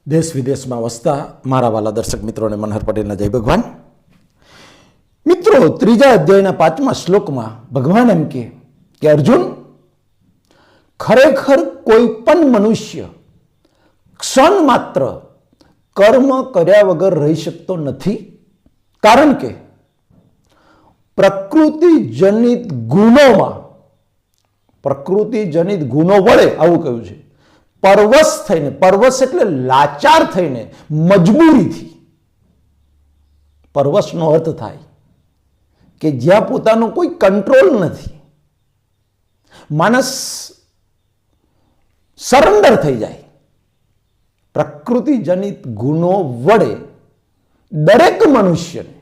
દેશ વિદેશમાં વસતા મારા વાલા દર્શક મિત્રોને મનહર પટેલના જય ભગવાન. મિત્રો, ત્રીજા અધ્યાયના 5મા શ્લોકમાં ભગવાન એમ કે અર્જુન, ખરેખર કોઈ પણ મનુષ્ય ક્ષણ માત્ર કર્મ કર્યા વગર રહી શકતો નથી. કારણ કે પ્રકૃતિજનિત ગુણો વડે આવું કહ્યું છે, પરવશ થઈને, પરવશ એટલે લાચાર થઈને, મજબૂરીથી. પરવશનો અર્થ થાય કે જ્યાં પોતાનો કોઈ કંટ્રોલ નથી, માણસ સરેન્ડર થઈ જાય. પ્રકૃતિજનિત ગુણો વડે દરેક મનુષ્યને,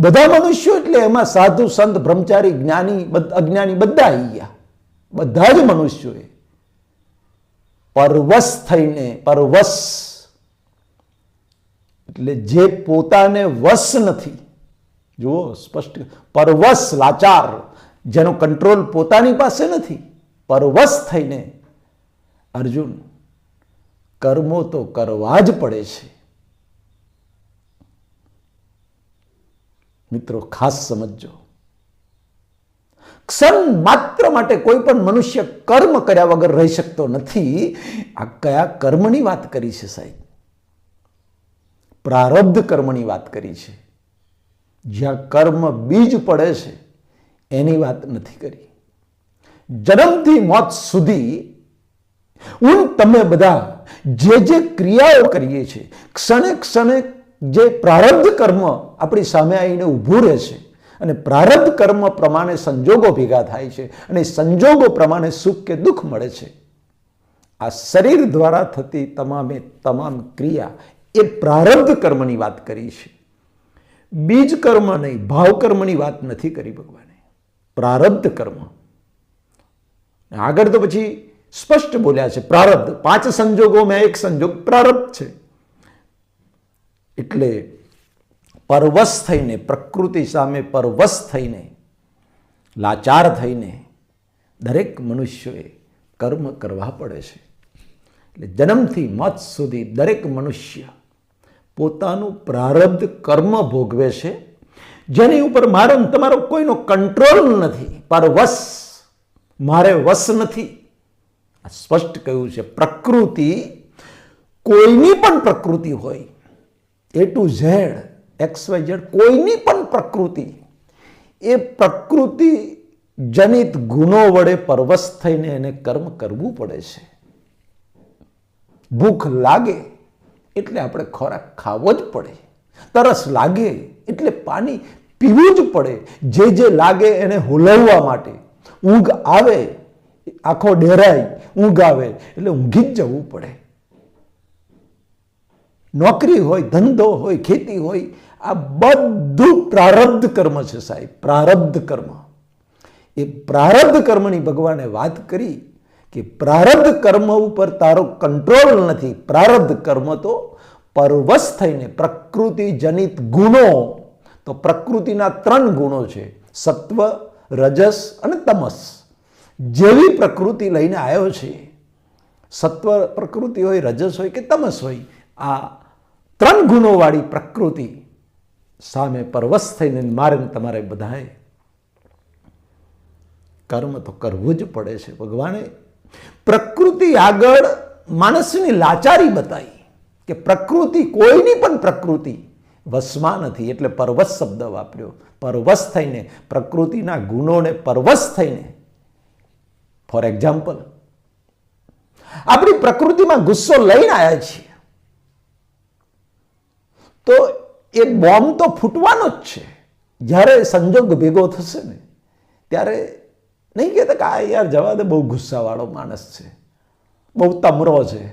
બધા મનુષ્યો એટલે એમાં સાધુ, સંત, બ્રહ્મચારી, જ્ઞાની, અજ્ઞાની બધા આવી ગયા. બધા જ મનુષ્યોએ પરવશ થઈને, પરવશ એટલે જે પોતાને વશ નથી, જુઓ સ્પષ્ટ, પરવશ, લાચાર, જેનો કંટ્રોલ પોતાની પાસે નથી, પરવશ થઈને અર્જુન કર્મો તો કરવા જ પડે છે. મિત્રો, ખાસ સમજો, ક્ષણ માત્ર માટે કોઈ પણ મનુષ્ય કર્મ કર્યા વગર રહી શકતો નથી. આ કયા કર્મની વાત કરી છે સાહેબ? પ્રારબ્ધ કર્મની વાત કરી છે. જ્યાં કર્મ બીજ પડે છે એની વાત નથી કરી. જન્મથી મોત સુધી હું તમે બધા જે ક્રિયાઓ કરીએ છીએ, ક્ષણે ક્ષણે જે પ્રારબ્ધ કર્મ આપણી સામે આવીને ઊભું રહે છે, અને પ્રારબ્ધ કર્મ પ્રમાણે સંજોગો ભેગા થાય છે, અને સંજોગો પ્રમાણે સુખ કે દુઃખ મળે છે. આ શરીર દ્વારા થતી તમામ ક્રિયા એ પ્રારબ્ધ કર્મની વાત કરી છે. બીજ કર્મ નહીં, ભાવ કર્મની વાત નથી કરી ભગવાને. પ્રારબ્ધ કર્મ. આગળ તો પછી સ્પષ્ટ બોલ્યા છે, પ્રારબ્ધ 5 સંજોગોમાં એક સંજોગ પ્રારબ્ધ છે. એટલે પરવશ થઈને, પ્રકૃતિ સામે પરવશ થઈને, લાચાર થઈને દરેક મનુષ્યોએ કર્મ કરવા પડે છે. એટલે જન્મથી મોત સુધી દરેક મનુષ્ય પોતાનું પ્રારબ્ધ કર્મ ભોગવે છે, જેની ઉપર મારો તમારો કોઈનો કંટ્રોલ નથી. પરવશ, મારે વશ નથી. આ સ્પષ્ટ કહ્યું છે. પ્રકૃતિ, કોઈની પણ પ્રકૃતિ હોય, A to Z, XYZ, કોઈની પણ પ્રકૃતિ, એ પ્રકૃતિ જનિત ગુણો વડે પરવશ થઈને એને કર્મ કરવું પડે છે. ભૂખ લાગે એટલે આપણે ખોરાક ખાવો જ પડે. તરસ લાગે એટલે પાણી પીવું જ પડે. જે લાગે એને હુલવવા માટે. ઊંઘ આવે, આંખો ડેરાય, ઊંઘ આવે એટલે ઊંઘી જ જવું પડે. નોકરી હોય, ધંધો હોય, ખેતી હોય, આ બધું પ્રારબ્ધ કર્મ છે સાહેબ. પ્રારબ્ધ કર્મ. એ પ્રારબ્ધ કર્મની ભગવાને વાત કરી કે પ્રારબ્ધ કર્મ ઉપર તારો કંટ્રોલ નથી. પ્રારબ્ધ કર્મ તો પરવશ થઈને, પ્રકૃતિ જનિત ગુણો, તો પ્રકૃતિના 3 ગુણો છે, સત્વ, રજસ અને તમસ. જેવી પ્રકૃતિ લઈને આવ્યો છે, સત્વ પ્રકૃતિ હોય, રજસ હોય કે તમસ હોય, આ 3 ગુણોવાળી પ્રકૃતિ સામે પરવશ થઈને મારે તમારે બધાએ કર્મ તો કરવું જ પડે છે. ભગવાને પ્રકૃતિ આગળ માણસની લાચારી બતાવી કે પ્રકૃતિ, કોઈની પણ પ્રકૃતિ વશમાં નથી, એટલે પરવશ શબ્દ વાપર્યો. પરવશ થઈને, પ્રકૃતિના ગુણોને પરવશ થઈને. ફોર એક્ઝામ્પલ, આપણી પ્રકૃતિમાં ગુસ્સો લઈને આવ્યા છીએ તો એ બોમ્બ તો ફૂટવાનો જ છે. જ્યારે સંજોગ ભેગો થશે ને ત્યારે નહીં કહેતા કે આ યાર જવા દે, બહુ ગુસ્સાવાળો માણસ છે, બહુ તમરો છે,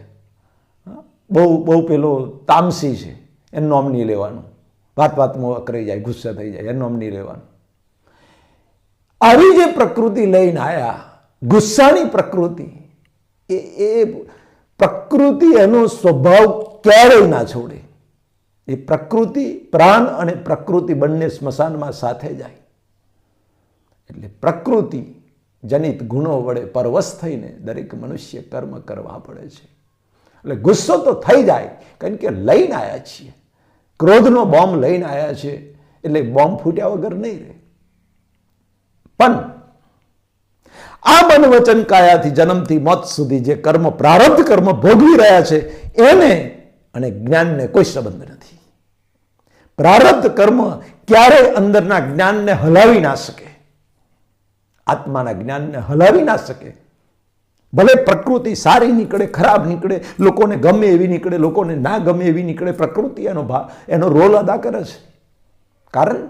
બહુ પેલો તામસી છે, એનું નામ નહીં લેવાનું. વાતમાં અકરાઈ જાય, ગુસ્સા થઈ જાય, એનું નામ નહીં લેવાનું. આવી જે પ્રકૃતિ લઈને આવ્યા, ગુસ્સાની પ્રકૃતિ, એ પ્રકૃતિ એનો સ્વભાવ ક્યારેય ના છોડે. એ પ્રકૃતિ, પ્રાણ અને પ્રકૃતિ બંને સ્મશાનમાં સાથે જાય. એટલે પ્રકૃતિ જનિત ગુણો વડે પરવશ થઈને દરેક મનુષ્ય કર્મ કરવા પડે છે. એટલે ગુસ્સો તો થઈ જાય, કારણ કે લઈને આવ્યા છીએ, ક્રોધનો બોમ્બ લઈને આવ્યા છીએ, એટલે બોમ્બ ફૂટ્યા વગર નહીં રહે. પણ આ મન વચન કાયાથી જન્મથી મોત સુધી જે કર્મ પ્રારબ્ધ કર્મ ભોગવી રહ્યા છે એને અને જ્ઞાનને કોઈ સંબંધ નથી. પ્રારબ્ધ કર્મ ક્યારેય અંદરના જ્ઞાનને હલાવી ના શકે, આત્માના જ્ઞાનને હલાવી ના શકે. ભલે પ્રકૃતિ સારી નીકળે, ખરાબ નીકળે, લોકોને ગમે એવી નીકળે, લોકોને ના ગમે એવી નીકળે, પ્રકૃતિ એનો રોલ અદા કરે છે. કારણ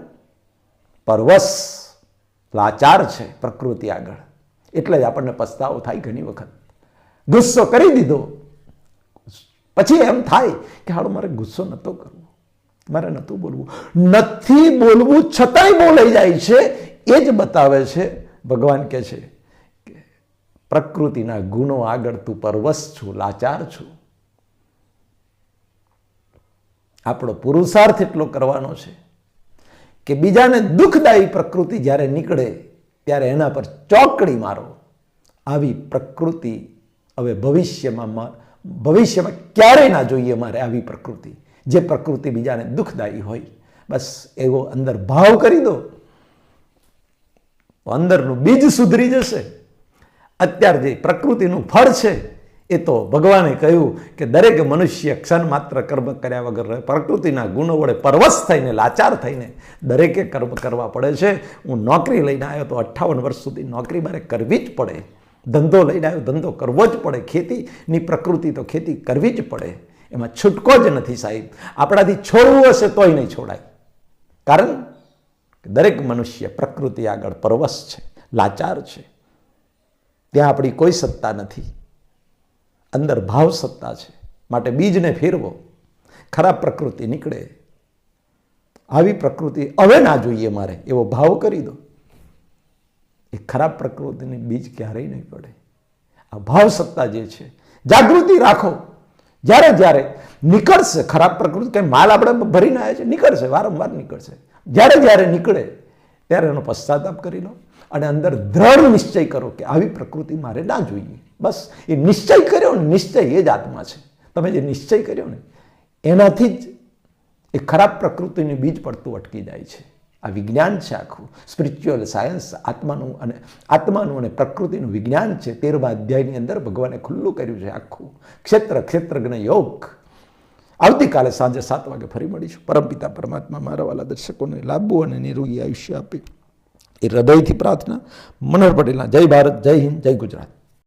પરવશ લાચાર છે પ્રકૃતિ આગળ, એટલે જ આપણને પસ્તાવો થાય ઘણી વખત. ગુસ્સો કરી દીધો પછી એમ થાય કે હાલો મારે ગુસ્સો નહોતો કરવો, મારે નહોતું બોલવું. નથી બોલવું છતાંય બોલાઈ જાય છે. એ જ બતાવે છે, ભગવાન કહે છે કે પ્રકૃતિના ગુણો આગળ તું પરવશ છું, લાચાર છું. આપણો પુરુષાર્થ એટલો કરવાનો છે કે બીજાને દુઃખદાયી પ્રકૃતિ જ્યારે નીકળે ત્યારે એના પર ચોકડી મારો. આવી પ્રકૃતિ હવે ભવિષ્યમાં ક્યારેય ના જોઈએ મારે. આવી પ્રકૃતિ, જે પ્રકૃતિ બીજાને દુઃખદાયી હોય, બસ એવો અંદર ભાવ કરી દો, અંદરનું બીજ સુધરી જશે. અત્યારે જે પ્રકૃતિનું ફળ છે એ તો ભગવાને કહ્યું કે દરેક મનુષ્ય ક્ષણ માત્ર કર્મ કર્યા વગર રહે. પ્રકૃતિના ગુણો વડે પરવશ થઈને, લાચાર થઈને દરેકે કર્મ કરવા પડે છે. હું નોકરી લઈને આવ્યો તો 58 વર્ષ સુધી નોકરી મારે કરવી જ પડે. ધંધો લઈને આવ્યો, ધંધો કરવો જ પડે. ખેતીની પ્રકૃતિ તો ખેતી કરવી જ પડે, એમાં છૂટકો જ નથી સાહેબ. આપણાથી છોડવું હશે તોય નહીં છોડાય. કારણ કે દરેક મનુષ્ય પ્રકૃતિ આગળ પરવશ છે, લાચાર છે. ત્યાં આપણી કોઈ સત્તા નથી, અંદર ભાવ સત્તા છે. માટે બીજને ફેરવો, ખરાબ પ્રકૃતિ નીકળે. આવી પ્રકૃતિ હવે ના જોઈએ મારે એવો ભાવ કરી દો. એ ખરાબ પ્રકૃતિની બીજ ક્યારેય નહીં પડે. આ ભાવ સત્તા જે છે, જાગૃતિ રાખો. જ્યારે જ્યારે નીકળશે ખરાબ પ્રકૃતિ, કંઈ માલ આપણે ભરીને આવ્યા છે, નીકળશે, વારંવાર નીકળશે. જ્યારે જ્યારે નીકળે ત્યારે એનો પશ્ચાતાપ કરી લો અને અંદર દ્રઢ નિશ્ચય કરો કે આવી પ્રકૃતિ મારે ના જોઈએ. બસ એ નિશ્ચય કર્યો ને, નિશ્ચય એ જ આત્મા છે. તમે જે નિશ્ચય કર્યો ને એનાથી જ એ ખરાબ પ્રકૃતિનું બીજ પડતું અટકી જાય છે. આ વિજ્ઞાન છે આખું, સ્પિરિચ્યુઅલ સાયન્સ. આત્માનું અને પ્રકૃતિનું વિજ્ઞાન છે. 13મા અધ્યાયની અંદર ભગવાને ખુલ્લું કર્યું છે આખું. ક્ષેત્રજ્ઞ યોગ. આવતીકાલે સાંજે 7 વાગે ફરી મળીશું. પરમપિતા પરમાત્મા મારા વાલા દર્શકોને લાંબુ અને નિરોગી આયુષ્ય આપે એ હૃદયથી પ્રાર્થના. મનોહર પટેલના જય ભારત, જય હિન્દ, જય ગુજરાત.